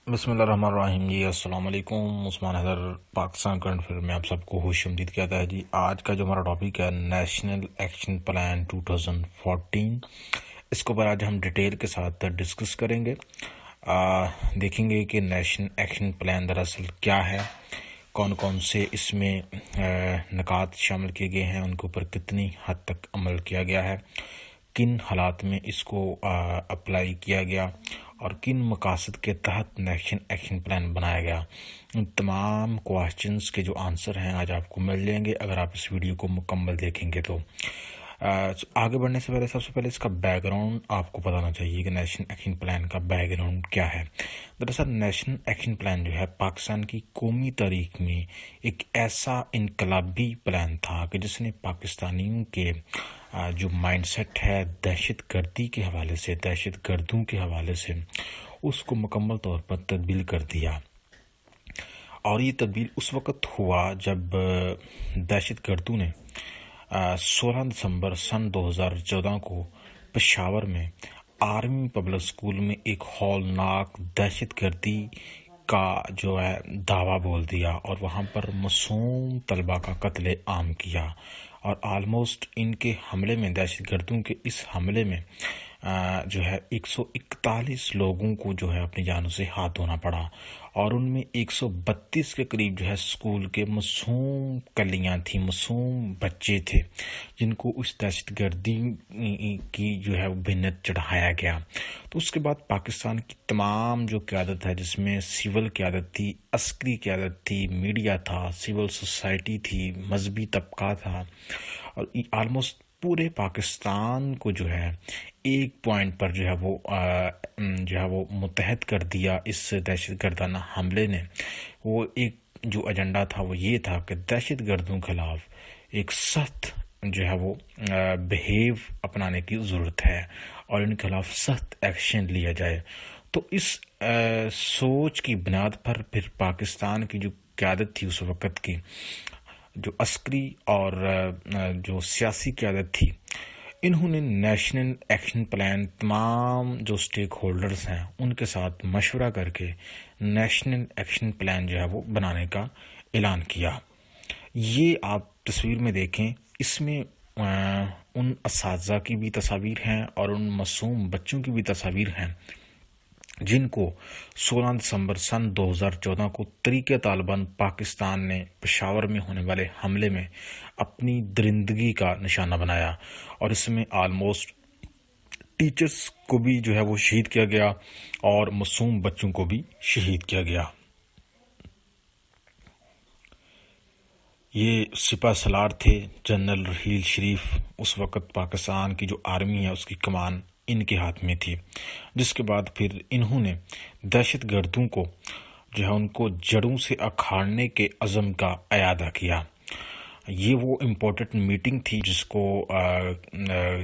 بسم اللہ الرحمن الرحیم جی السلام علیکم. عثمان حیدر پاکستان کرنٹ افیئر میں آپ سب کو خوش آمدید کہتا ہے. جی آج کا جو ہمارا ٹاپک ہے نیشنل ایکشن پلان 2014. اس کو اوپر آج ہم ڈیٹیل کے ساتھ ڈسکس کریں گے. دیکھیں گے کہ نیشنل ایکشن پلان دراصل کیا ہے, کون کون سے اس میں نکات شامل کیے گئے ہیں, ان کے اوپر کتنی حد تک عمل کیا گیا ہے, کن حالات میں اس کو اپلائی کیا گیا اور کن مقاصد کے تحت نیشنل ایکشن پلان بنایا گیا. ان تمام کواشچنس کے جو آنسر ہیں آج آپ کو مل جائیں گے اگر آپ اس ویڈیو کو مکمل دیکھیں گے. تو آگے بڑھنے سے پہلے سب سے پہلے اس کا بیک گراؤنڈ آپ کو بتانا چاہیے کہ نیشنل ایکشن پلان کا بیک گراؤنڈ کیا ہے. دراصل نیشنل ایکشن پلان جو ہے پاکستان کی قومی تاریخ میں ایک ایسا انقلابی پلان تھا کہ جس نے پاکستانیوں کے جو مائنڈ سیٹ ہے دہشت گردی کے حوالے سے, دہشت گردوں کے حوالے سے, اس کو مکمل طور پر تبدیل کر دیا. اور یہ تبدیل اس وقت ہوا جب دہشت گردوں نے 16 دسمبر سن 2014 کو پشاور میں آرمی پبلک اسکول میں ایک ہولناک دہشت گردی کا جو ہے دعویٰ بول دیا اور وہاں پر معصوم طلبہ کا قتل عام کیا. اور آلموسٹ ان کے حملے میں, دہشت گردوں کے اس حملے میں جو ہے 141 لوگوں کو جو ہے اپنی جانوں سے ہاتھ دھونا پڑا, اور ان میں 132 کے قریب جو ہے اسکول کے معصوم کلیاں تھیں, معصوم بچے تھے جن کو اس دہشت گردی کی جو ہے بنت چڑھایا گیا. تو اس کے بعد پاکستان کی تمام جو قیادت ہے, جس میں سول قیادت تھی, عسکری قیادت تھی, میڈیا تھا, سول سوسائٹی تھی, مذہبی طبقہ تھا, اور آلموسٹ پورے پاکستان کو جو ہے ایک پوائنٹ پر جو ہے وہ متحد کر دیا اس دہشت گردانہ حملے نے. وہ ایک جو ایجنڈا تھا وہ یہ تھا کہ دہشت گردوں کے خلاف ایک سخت جو ہے وہ بہیو اپنانے کی ضرورت ہے اور ان کے خلاف سخت ایکشن لیا جائے. تو اس سوچ کی بنیاد پر پھر پاکستان کی جو قیادت تھی اس وقت کی, جو عسکری اور جو سیاسی قیادت تھی, انہوں نے نیشنل ایکشن پلان تمام جو سٹیک ہولڈرز ہیں ان کے ساتھ مشورہ کر کے نیشنل ایکشن پلان جو ہے وہ بنانے کا اعلان کیا. یہ آپ تصویر میں دیکھیں, اس میں ان اساتذہ کی بھی تصاویر ہیں اور ان معصوم بچوں کی بھی تصاویر ہیں جن کو 16 دسمبر سن 2014 کو تحریک طالبان پاکستان نے پشاور میں ہونے والے حملے میں اپنی درندگی کا نشانہ بنایا. اور اس میں آلموسٹ ٹیچرز کو بھی جو ہے وہ شہید کیا گیا اور معصوم بچوں کو بھی شہید کیا گیا. یہ سپہ سالار تھے جنرل رحیل شریف. اس وقت پاکستان کی جو آرمی ہے اس کی کمان ان کے ہاتھ میں تھی, جس کے بعد پھر انہوں نے دہشت گردوں کو جو ہے ان کو جڑوں سے اکھاڑنے کے عزم کا اعادہ کیا. یہ وہ امپورٹنٹ میٹنگ تھی جس کو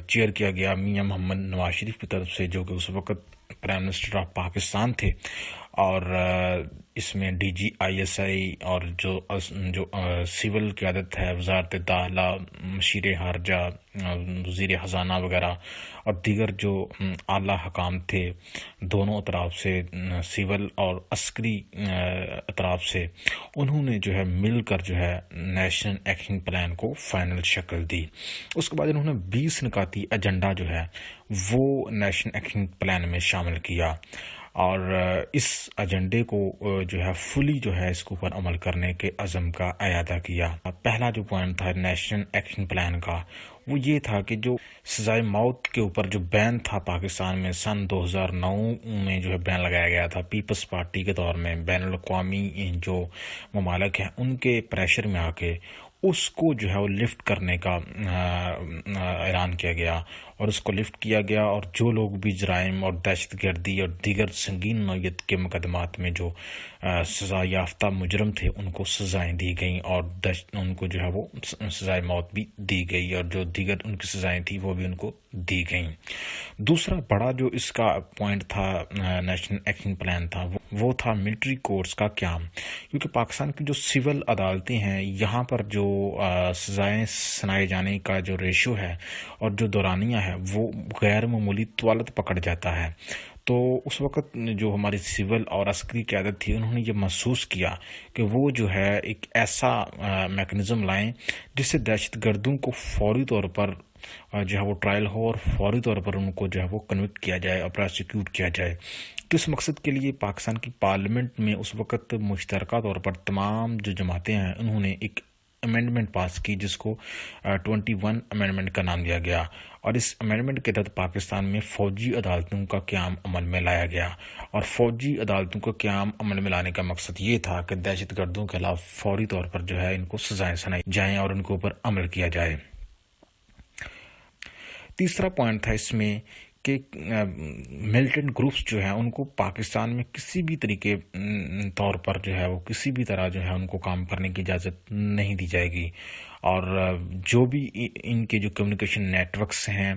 چیئر کیا گیا میاں محمد نواز شریف کی طرف سے, جو کہ اس وقت پرائم منسٹر آف پاکستان تھے, اور اس میں D G I S I اور جو سول قیادت ہے, وزارت داخلہ, مشیر خارجہ, وزیر خزانہ وغیرہ اور دیگر جو اعلیٰ حکام تھے دونوں اطراف سے, سول اور عسکری اطراف سے, انہوں نے جو ہے مل کر جو ہے نیشنل ایکشن پلان کو فائنل شکل دی. اس کے بعد انہوں نے 20 نکاتی ایجنڈا جو ہے وہ نیشنل ایکشن پلان میں شامل کیا, اور اس ایجنڈے کو جو ہے فلی جو ہے اس کے اوپر عمل کرنے کے عزم کا اعادہ کیا. پہلا جو پوائنٹ تھا نیشنل ایکشن پلان کا وہ یہ تھا کہ جو سزائے موت کے اوپر جو بین تھا پاکستان میں سن 2009 میں جو ہے بین لگایا گیا تھا پیپلز پارٹی کے دور میں, بین الاقوامی جو ممالک ہیں ان کے پریشر میں آ کے اس کو جو ہے وہ لفٹ کرنے کا اعلان کیا گیا, اور اس کو لفٹ کیا گیا. اور جو لوگ بھی جرائم اور دہشت گردی اور دیگر سنگین نوعیت کے مقدمات میں جو سزا یافتہ مجرم تھے ان کو سزائیں دی گئیں, اور ان کو جو ہے وہ سزائے موت بھی دی گئی, اور جو دیگر ان کی سزائیں تھیں وہ بھی ان کو دی گئیں. دوسرا بڑا جو اس کا پوائنٹ تھا نیشنل ایکشن پلان تھا وہ تھا ملٹری کورٹس کا قیام, کیونکہ پاکستان کی جو سول عدالتیں ہیں یہاں پر جو سزائیں سنائے جانے کا جو ریشو ہے اور جو دورانیہ ہے وہ غیر معمولی طوالت پکڑ جاتا ہے. تو اس وقت جو ہماری سول اور عسکری قیادت تھی انہوں نے یہ محسوس کیا کہ وہ جو ہے ایک ایسا میکنزم لائیں جس سے دہشت گردوں کو فوری طور پر جو ہے وہ ٹرائل ہو اور فوری طور پر ان کو جو ہے وہ کنوکٹ کیا جائے اور پراسیکیوٹ کیا جائے. تو اس مقصد کے لیے پاکستان کی پارلیمنٹ میں اس وقت مشترکہ طور پر تمام جو جماعتیں ہیں انہوں نے ایک امینڈمنٹ پاس کی جس کو 21 امینڈمنٹ کا نام دیا گیا، اور اس امینڈمنٹ کے تحت پاکستان میں فوجی عدالتوں کا قیام عمل میں لایا گیا. اور فوجی عدالتوں کا قیام عمل میں لانے کا مقصد یہ تھا کہ دہشت گردوں کے خلاف فوری طور پر جو ہے ان کو سزائیں سنائی جائیں اور ان کے اوپر عمل کیا جائے. تیسرا پوائنٹ تھا اس میں کہ ملیٹنٹ گروپس جو ہیں ان کو پاکستان میں کسی بھی طریقے طور پر جو ہے وہ کسی بھی طرح جو ہے ان کو کام کرنے کی اجازت نہیں دی جائے گی، اور جو بھی ان کے جو کمیونیکیشن نیٹ ورکس ہیں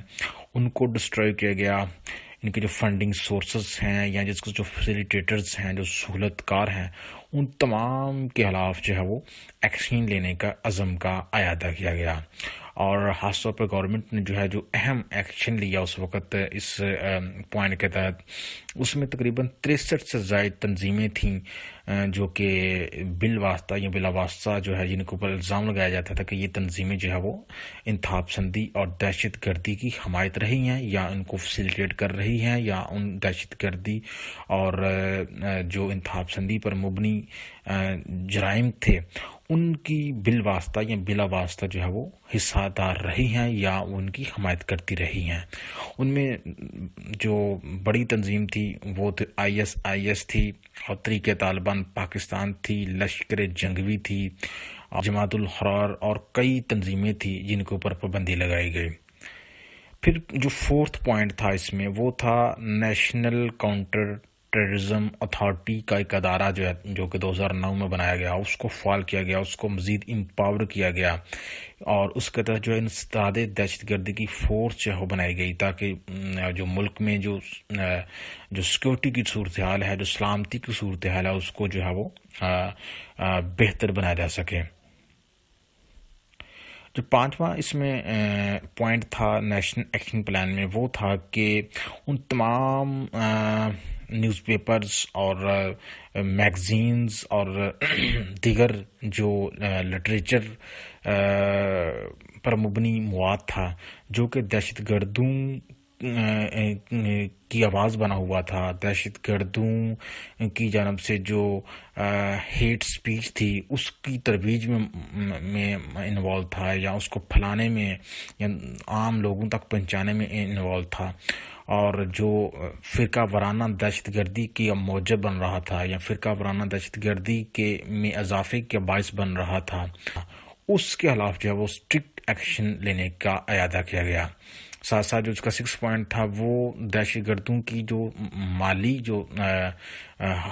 ان کو ڈسٹروائے کیا گیا. ان کے جو فنڈنگ سورسز ہیں یا جس کو جو فیسیلیٹیٹرز ہیں، جو سہولت کار ہیں، ان تمام کے خلاف جو ہے وہ ایکشن لینے کا عزم کا اعادہ کیا گیا. اور خاص طور پر گورنمنٹ نے جو ہے جو اہم ایکشن لیا اس وقت اس پوائنٹ کے تحت، اس میں تقریباً 63 سے زائد تنظیمیں تھیں جو کہ بالواسطہ یا بلا واسطہ جو ہے جن کے اوپر الزام لگایا جاتا تھا کہ یہ تنظیمیں جو ہے وہ انتخاب پسندی اور دہشت گردی کی حمایت رہی ہیں یا ان کو فیسیلیٹیٹ کر رہی ہیں، یا ان دہشت گردی اور جو انتخاب پسندی پر مبنی جرائم تھے ان کی بالواسطہ یا بلا واسطہ جو ہے وہ حصہ دار رہی ہیں یا ان کی حمایت کرتی رہی ہیں. ان میں جو بڑی تنظیم تھی وہ IS تھی، اور طریقہ طالبان پاکستان تھی، لشکر جنگوی تھی، جماعت الحرار اور کئی تنظیمیں تھیں جن کے اوپر پابندی لگائی گئی. پھر جو فورتھ پوائنٹ تھا اس میں وہ تھا نیشنل کاؤنٹر ٹیررزم اتھارٹی کا ایک ادارہ جو کہ 2009 میں بنایا گیا، اس کو فعال کیا گیا، اس کو مزید امپاور کیا گیا، اور اس کے تحت جو ہے انسداد دہشت گردی کی فورس جو ہے وہ بنائی گئی تاکہ جو ملک میں جو سیکورٹی کی صورتحال ہے، جو سلامتی کی صورتحال ہے، اس کو جو ہے وہ بہتر بنایا جا سکے. جو پانچواں اس میں پوائنٹ تھا نیشنل ایکشن پلان میں وہ تھا کہ ان تمام نیوز پیپرز اور میگزینز اور دیگر جو لٹریچر پر مبنی مواد تھا جو کہ دہشت گردوں کی آواز بنا ہوا تھا، دہشت گردوں کی جانب سے جو ہیٹ سپیچ تھی اس کی ترویج میں انوالو تھا، یا اس کو پھیلانے میں یا عام لوگوں تک پہنچانے میں انوالو تھا، اور جو فرقہ وارانہ دہشت گردی کی موجب بن رہا تھا یا فرقہ وارانہ دہشت گردی کے میں اضافے کا باعث بن رہا تھا، اس کے خلاف جو ہے وہ اسٹرکٹ ایکشن لینے کا اعادہ کیا گیا. ساتھ ساتھ جو اس کا 6 پوائنٹ تھا وہ دہشت گردوں کی جو مالی جو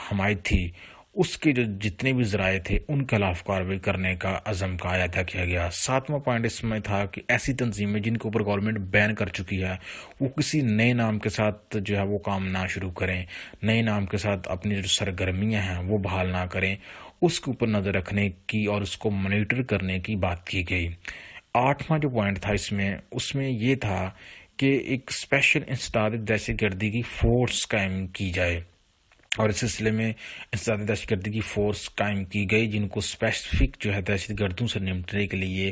حمایت تھی اس کے جو جتنے بھی ذرائع تھے ان کے خلاف کارروائی کرنے کا عزم کا اعادہ کیا گیا. 7واں پوائنٹ اس میں تھا کہ ایسی تنظیمیں جن کے اوپر گورنمنٹ بین کر چکی ہے وہ کسی نئے نام کے ساتھ جو ہے وہ کام نہ شروع کریں، نئے نام کے ساتھ اپنی جو سرگرمیاں ہیں وہ بحال نہ کریں، اس کے اوپر نظر رکھنے کی اور اس کو مانیٹر کرنے کی بات کی گئی. 8واں جو پوائنٹ تھا اس میں یہ تھا کہ ایک اسپیشل انسداد دہشت گردی کی فورس قائم کی جائے، اور اس سلسلے میں انسداد دہشت گردی کی فورس قائم کی گئی جن کو اسپیسیفک جو ہے دہشت گردوں سے نمٹنے کے لیے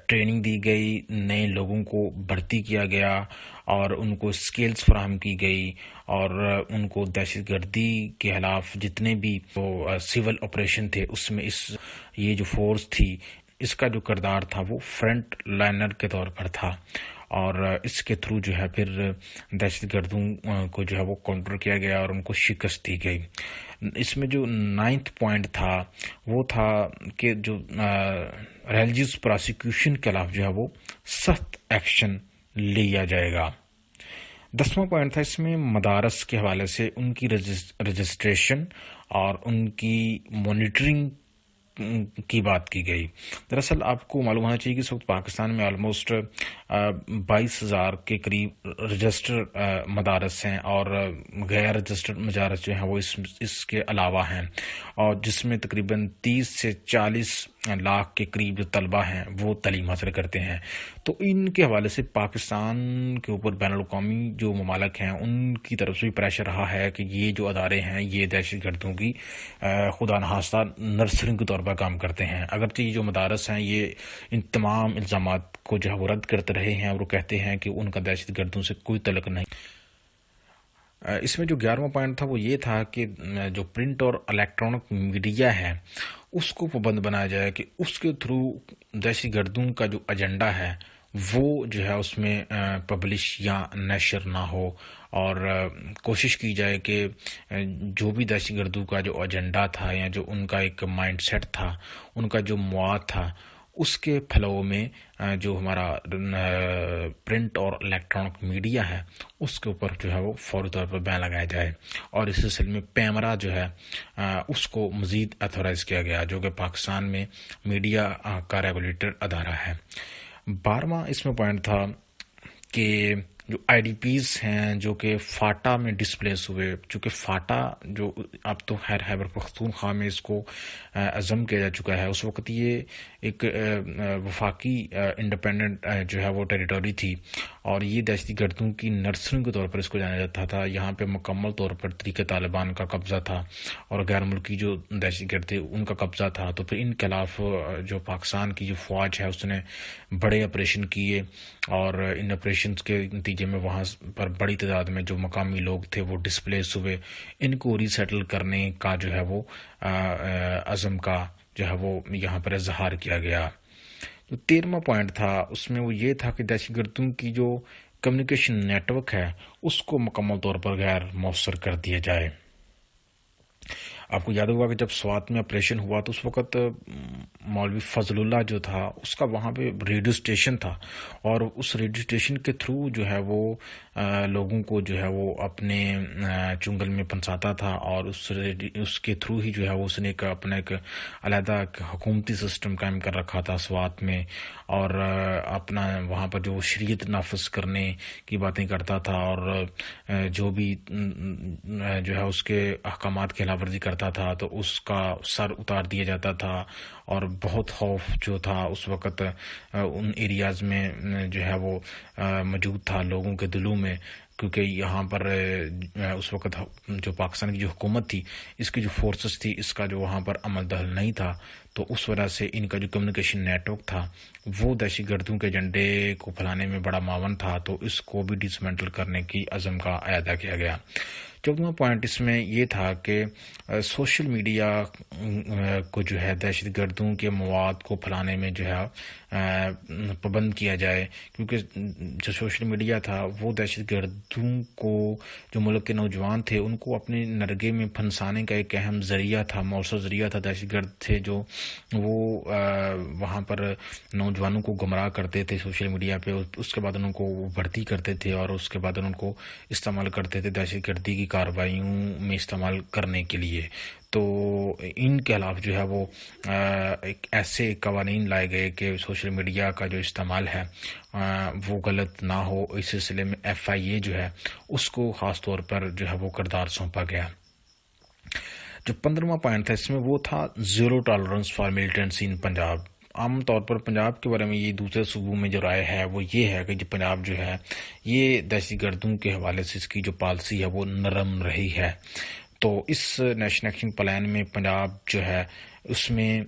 ٹریننگ دی گئی، نئے لوگوں کو بھرتی کیا گیا اور ان کو اسکلز فراہم کی گئی، اور ان کو دہشت گردی کے خلاف جتنے بھی سول آپریشن تھے اس میں یہ جو فورس تھی اس کا جو کردار تھا وہ فرنٹ لائنر کے طور پر تھا، اور اس کے تھرو جو ہے پھر دہشت گردوں کو جو ہے وہ کاؤنٹر کیا گیا اور ان کو شکست دی گئی. اس میں جو 9واں پوائنٹ تھا وہ تھا کہ جو ریلیجیس پراسیکیوشن کے خلاف جو ہے وہ سخت ایکشن لیا جائے گا. 10واں پوائنٹ تھا اس میں مدارس کے حوالے سے ان کی رجسٹریشن اور ان کی مانیٹرنگ کی بات کی گئی. دراصل آپ کو معلوم ہونا چاہیے کہ اس وقت پاکستان میں آلموسٹ 22,000 کے قریب رجسٹر مدارس ہیں، اور غیر رجسٹرڈ مدارس جو ہیں وہ اس کے علاوہ ہیں، اور جس میں تقریباً 30 سے 40 لاکھ کے قریب جو طلبہ ہیں وہ تعلیم حاصل کرتے ہیں۔ تو ان کے حوالے سے پاکستان کے اوپر بین الاقوامی جو ممالک ہیں ان کی طرف سے بھی پریشر رہا ہے کہ یہ جو ادارے ہیں یہ دہشت گردوں کی خدا نخواستہ نرسریوں کے طور پر کام کرتے ہیں، اگرچہ یہ جو مدارس ہیں یہ ان تمام الزامات کو جو ہے وہ رد کرتے رہے ہیں اور وہ کہتے ہیں کہ ان کا دہشت گردوں سے کوئی تعلق نہیں۔ اس میں جو 11واں پوائنٹ تھا وہ یہ تھا کہ جو پرنٹ اور الیکٹرانک میڈیا ہے اس کو پابند بنایا جائے کہ اس کے تھرو دہشت گردوں کا جو ایجنڈا ہے وہ جو ہے اس میں پبلش یا نشر نہ ہو، اور کوشش کی جائے کہ جو بھی دہشت گردوں کا جو ایجنڈا تھا یا جو ان کا ایک مائنڈ سیٹ تھا، ان کا جو مواد تھا، اس کے پھلوں میں جو ہمارا پرنٹ اور الیکٹرانک میڈیا ہے اس کے اوپر جو ہے وہ فوری طور پر بین لگایا جائے، اور اس سلسلے میں پیمرا جو ہے اس کو مزید ایتھورائز کیا گیا جو کہ پاکستان میں میڈیا کا ریگولیٹر ادارہ ہے۔ 12واں اس میں پوائنٹ تھا کہ جو آئی ڈی پیز ہیں جو کہ فاٹا میں ڈسپلیس ہوئے، چونکہ فاٹا جو اب تو خیبر پختونخوا میں اس کو عزم کیا جا چکا ہے، اس وقت یہ ایک وفاقی انڈیپینڈنٹ جو ہے وہ ٹیریٹوری تھی، اور یہ دہشت گردوں کی نرسریوں کے طور پر اس کو جانا جاتا تھا۔ یہاں پہ مکمل طور پر طریقہ طالبان کا قبضہ تھا اور غیر ملکی جو دہشت گرد تھے ان کا قبضہ تھا، تو پھر ان کے خلاف جو پاکستان کی جو فوج ہے اس نے بڑے آپریشن کیے، اور ان آپریشنز کے نتیجے میں وہاں پر بڑی تعداد میں جو مقامی لوگ تھے وہ ڈسپلیس ہوئے۔ ان کو ری سیٹل کرنے کا جو ہے وہ عزم کا جو ہے وہ یہاں پر اظہار کیا گیا۔ جو 13واں پوائنٹ تھا اس میں وہ یہ تھا کہ دہشت گردوں کی جو کمیونیکیشن نیٹ ورک ہے اس کو مکمل طور پر غیر مؤثر کر دیا جائے۔ آپ کو یاد ہوگا کہ جب سوات میں آپریشن ہوا تو اس وقت مولوی فضل اللہ جو تھا اس کا وہاں پہ ریڈیو اسٹیشن تھا، اور اس ریڈیو اسٹیشن کے تھرو جو ہے وہ لوگوں کو جو ہے وہ اپنے چنگل میں پھنساتا تھا، اور اس کے تھرو ہی جو ہے وہ اس نے اپنا ایک علیحدہ حکومتی سسٹم قائم کر رکھا تھا سوات میں، اور اپنا وہاں پر جو شریعت نافذ کرنے کی باتیں کرتا تھا، اور جو بھی جو ہے اس کے احکامات کی خلاف ورزی کرتا تھا تو اس کا سر اتار دیا جاتا تھا، اور بہت خوف جو تھا اس وقت ان ایریاز میں جو ہے وہ موجود تھا لوگوں کے دلوں میں، کیونکہ یہاں پر اس وقت جو پاکستان کی جو حکومت تھی اس کی جو فورسز تھی اس کا جو وہاں پر عمل دخل نہیں تھا، تو اس وجہ سے ان کا جو کمیونیکیشن نیٹ ورک تھا وہ دہشت گردوں کے ایجنڈے کو پھیلانے میں بڑا معاون تھا، تو اس کو بھی ڈسمینٹل کرنے کی عزم کا اعادہ کیا گیا۔ 14واں پوائنٹ اس میں یہ تھا کہ سوشل میڈیا کو جو ہے دہشت گردوں کے مواد کو پھیلانے میں جو ہے پابند کیا جائے، کیونکہ جو سوشل میڈیا تھا وہ دہشت گردوں کو، جو ملک کے نوجوان تھے ان کو اپنے نرگے میں پھنسانے کا ایک اہم ذریعہ تھا، مؤثر ذریعہ تھا۔ دہشت گرد تھے جو وہ وہاں پر نوجوانوں کو گمراہ کرتے تھے سوشل میڈیا پہ، اس کے بعد ان کو بھرتی کرتے تھے اور اس کے بعد ان کو استعمال کرتے تھے دہشت گردی کی کارروائیوں میں استعمال کرنے کے لیے۔ تو ان کے خلاف جو ہے وہ ایک ایسے قوانین لائے گئے کہ سوشل میڈیا کا جو استعمال ہے وہ غلط نہ ہو۔ اس سلسلے میں FIA جو ہے اس کو خاص طور پر جو ہے وہ کردار سونپا گیا۔ جو 15واں پوائنٹ تھا اس میں وہ تھا زیرو ٹالرنس فار ملیٹنسی ان پنجاب۔ عام طور پر پنجاب کے بارے میں یہ دوسرے صوبوں میں جو رائے ہے وہ یہ ہے کہ پنجاب جو ہے یہ دہشت گردوں کے حوالے سے اس کی جو پالیسی ہے وہ نرم رہی ہے، تو اس نیشنل ایکشن پلان میں پنجاب جو ہے اس میں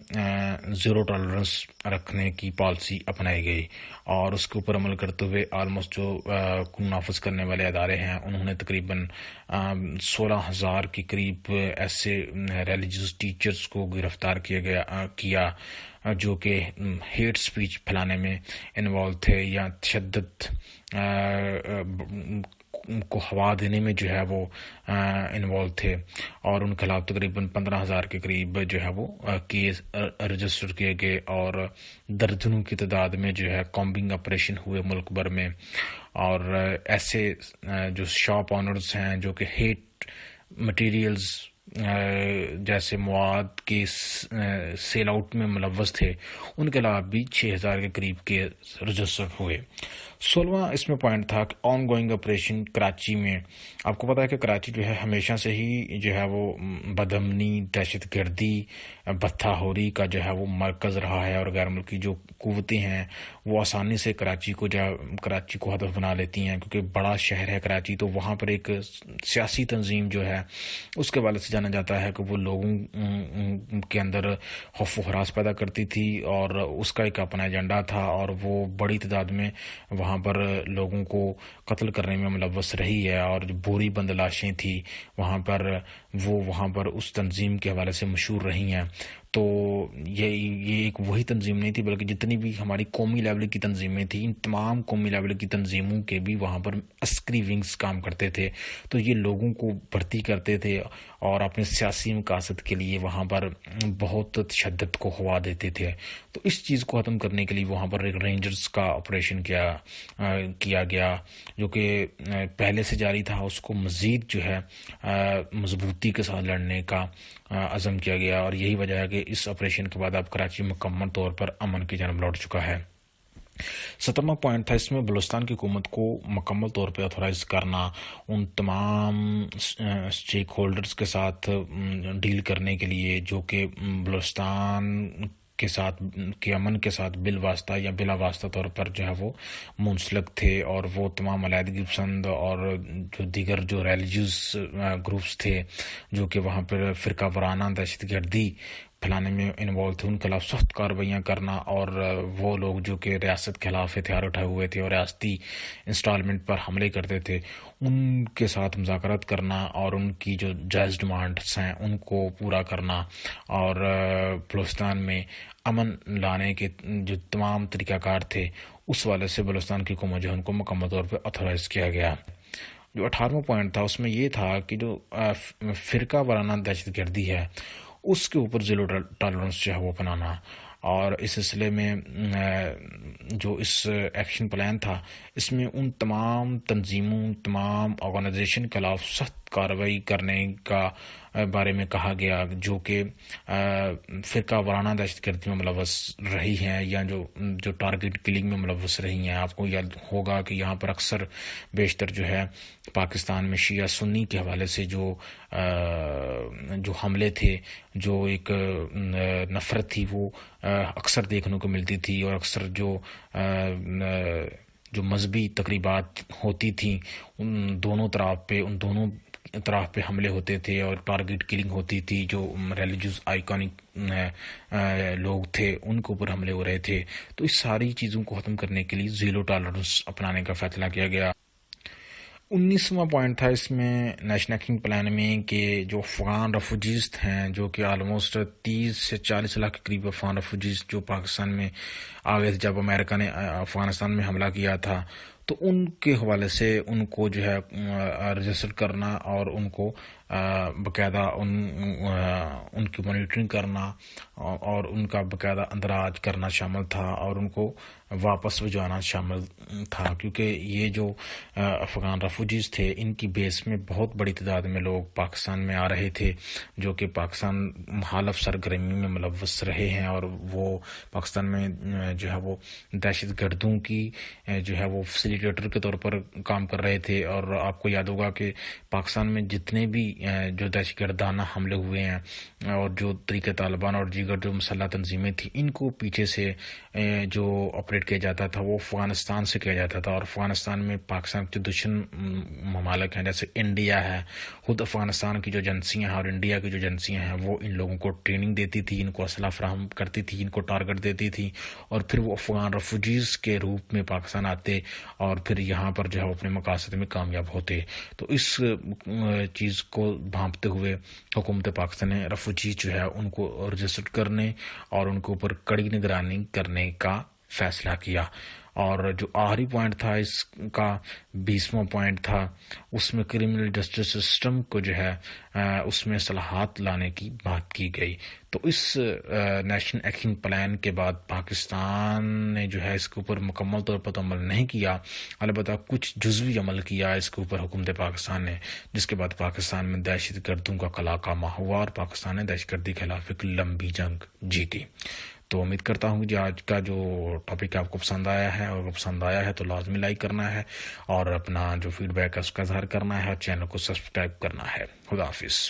زیرو ٹالرنس رکھنے کی پالیسی اپنائی گئی، اور اس کے اوپر عمل کرتے ہوئے آلموسٹ جو قانون نافذ کرنے والے ادارے ہیں انہوں نے تقریباً 16,000 کے قریب ایسے ریلیجیس ٹیچرز کو گرفتار کیا جو کہ ہیٹ سپیچ پھیلانے میں انوالو تھے یا تشدد کو ہوا دینے میں جو ہے وہ انوالو تھے، اور ان کے خلاف تقریباً 15,000 کے قریب جو ہے وہ کیس رجسٹر کیے گئے، اور درجنوں کی تعداد میں جو ہے کامبنگ آپریشن ہوئے ملک بھر میں، اور ایسے جو شاپ آنرز ہیں جو کہ ہیٹ مٹیریلز جیسے مواد کے سیل آؤٹ میں ملوث تھے، ان کے علاوہ بھی 6,000 کے قریب کے رجسٹر ہوئے۔ 16واں اس میں پوائنٹ تھا کہ آن گوئنگ آپریشن کراچی میں، آپ کو پتا ہے کہ کراچی جو ہے ہمیشہ سے ہی جو ہے وہ بدامنی، دہشت گردی، بتھا ہوری کا جو ہے وہ مرکز رہا ہے، اور غیر ملکی جو قوتیں ہیں وہ آسانی سے کراچی کو ہدف بنا لیتی ہیں، کیونکہ بڑا شہر ہے کراچی، تو وہاں پر ایک سیاسی تنظیم جو ہے اس کے والد سے جانا جاتا ہے کہ وہ لوگوں کے اندر خوف و ہراس پیدا کرتی تھی، اور اس کا ایک اپنا ایجنڈا تھا، اور وہ بڑی تعداد میں وہاں پر لوگوں کو قتل کرنے میں ملوث رہی ہے، اور جو بوری بند لاشیں تھیں وہاں پر اس تنظیم کے حوالے سے مشہور رہی ہیں۔ تو یہ ایک وہی تنظیم نہیں تھی، بلکہ جتنی بھی ہماری قومی لیول کی تنظیمیں تھیں، ان تمام قومی لیول کی تنظیموں کے بھی وہاں پر عسکری ونگز کام کرتے تھے، تو یہ لوگوں کو بھرتی کرتے تھے اور اپنے سیاسی مقاصد کے لیے وہاں پر بہت تشدد کو ہوا دیتے تھے۔ تو اس چیز کو ختم کرنے کے لیے وہاں پر ایک رینجرز کا آپریشن کیا گیا، جو کہ پہلے سے جاری تھا، اس کو مزید جو ہے مضبوطی کے ساتھ لڑنے کا عزم کیا گیا، اور یہی وجہ ہے کہ اس آپریشن کے بعد اب کراچی مکمل طور پر امن کی جانب لوٹ چکا ہے۔ 17واں پوائنٹ تھا اس میں بلوچستان کی حکومت کو مکمل طور پہ اتھورائز کرنا، ان تمام اسٹیک ہولڈرز کے ساتھ ڈیل کرنے کے لیے جو کہ بلوچستان کے امن کے ساتھ بالواسطہ یا بلا واسطہ طور پر جو ہے وہ منسلک تھے، اور وہ تمام علیحدگی پسند اور جو دیگر جو ریلیجیوس گروپس تھے جو کہ وہاں پر فرقہ وارانہ دہشت گردی پھیلانے میں انوالو تھے، ان کے خلاف سخت کارروائیاں کرنا، اور وہ لوگ جو کہ ریاست کے خلاف ہتھیار اٹھائے ہوئے تھے اور ریاستی انسٹالمنٹ پر حملے کرتے تھے، ان کے ساتھ مذاکرات کرنا اور ان کی جو جائز ڈیمانڈس ہیں ان کو پورا کرنا، اور بلوچستان میں امن لانے کے جو تمام طریقہ کار تھے اس والے سے بلوچستان کی حکومت جو ہے ان کو مکمل طور پہ اتھورائز کیا گیا۔ جو 18واں پوائنٹ تھا اس میں یہ تھا کہ جو فرقہ وارانہ دہشت گردی ہے اس کے اوپر زیرو ٹالرنس جو ہے وہ اپنانا، اور اس سلسلے میں جو اس ایکشن پلان تھا اس میں ان تمام تنظیموں، تمام آرگنائزیشن کے خلاف سخت کارروائی کرنے کا بارے میں کہا گیا جو کہ فرقہ وارانہ دہشت گردی میں ملوث رہی ہیں یا جو ٹارگٹ کلنگ میں ملوث رہی ہیں۔ آپ کو یاد ہوگا کہ یہاں پر اکثر بیشتر جو ہے پاکستان میں شیعہ سنی کے حوالے سے جو حملے تھے، جو ایک نفرت تھی وہ اکثر دیکھنے کو ملتی تھی، اور اکثر جو مذہبی تقریبات ہوتی تھیں ان دونوں طرف پہ حملے ہوتے تھے اور ٹارگٹ کلنگ ہوتی تھی، جو ریلیجیوس آئیکونک لوگ تھے ان کے اوپر حملے ہو رہے تھے۔ تو اس ساری چیزوں کو ختم کرنے کے لیے زیرو ٹالرنس اپنانے کا فیصلہ کیا گیا۔ 19واں پوائنٹ تھا اس میں نیشنل ایکشن پلان میں کہ جو افغان ریفوجیز ہیں، جو کہ آلموسٹ 30 سے 40 لاکھ کے قریب افغان ریفوجیز جو پاکستان میں آ گئے تھے جب امریکہ نے افغانستان میں حملہ کیا تھا، تو ان کے حوالے سے ان کو جو ہے رجسٹر کرنا اور ان کو باقاعدہ ان کی مانیٹرنگ کرنا اور ان کا باقاعدہ اندراج کرنا شامل تھا، اور ان کو واپس بھجوانا شامل تھا، کیونکہ یہ جو افغان ریفوجیز تھے ان کی بیس میں بہت بڑی تعداد میں لوگ پاکستان میں آ رہے تھے جو کہ پاکستان مخالف سرگرمی میں ملوث رہے ہیں، اور وہ پاکستان میں جو ہے وہ دہشت گردوں کی جو ہے وہ فیسیلیٹیٹر کے طور پر کام کر رہے تھے۔ اور آپ کو یاد ہوگا کہ پاکستان میں جتنے بھی جو دہشت گردانہ حملے ہوئے ہیں اور جو طریقہ طالبان اور دیگر جو مسلح تنظیمیں تھیں ان کو پیچھے سے جو آپریٹ کیا جاتا تھا وہ افغانستان سے کیا جاتا تھا، اور افغانستان میں پاکستان کے دشمن ممالک ہیں جیسے انڈیا ہے، خود افغانستان کی جو ایجنسیاں ہیں اور انڈیا کی جو ایجنسیاں ہیں وہ ان لوگوں کو ٹریننگ دیتی تھی، ان کو اسلحہ فراہم کرتی تھی، ان کو ٹارگٹ دیتی تھی، اور پھر وہ افغان ریفوجیز کے روپ میں پاکستان آتے اور پھر یہاں پر جو ہے اپنے مقاصد میں کامیاب ہوتے۔ تو اس چیز کو بھانپتے ہوئے حکومت پاکستان نے ریفوجیز جو ہے ان کو رجسٹر کرنے اور ان کے اوپر کڑی نگرانی کرنے کا فیصلہ کیا۔ اور جو آخری پوائنٹ تھا اس کا 20واں پوائنٹ تھا، اس میں کرمنل جسٹس سسٹم کو جو ہے اس میں اصلاحات لانے کی بات کی گئی۔ تو اس نیشنل ایکشن پلان کے بعد پاکستان نے جو ہے اس کے اوپر مکمل طور پر تو عمل نہیں کیا، البتہ کچھ جزوی عمل کیا اس کے اوپر حکومت پاکستان نے، جس کے بعد پاکستان میں دہشت گردوں کا کلاکامہ ہوا اور پاکستان نے دہشت گردی کے خلاف ایک لمبی جنگ جیتی۔ تو امید کرتا ہوں کہ آج کا جو ٹاپک آپ کو پسند آیا ہے، اور پسند آیا ہے تو لازمی لائک کرنا ہے، اور اپنا جو فیڈ بیک ہے اس کا اظہار کرنا ہے، اور چینل کو سبسکرائب کرنا ہے۔ خدا حافظ۔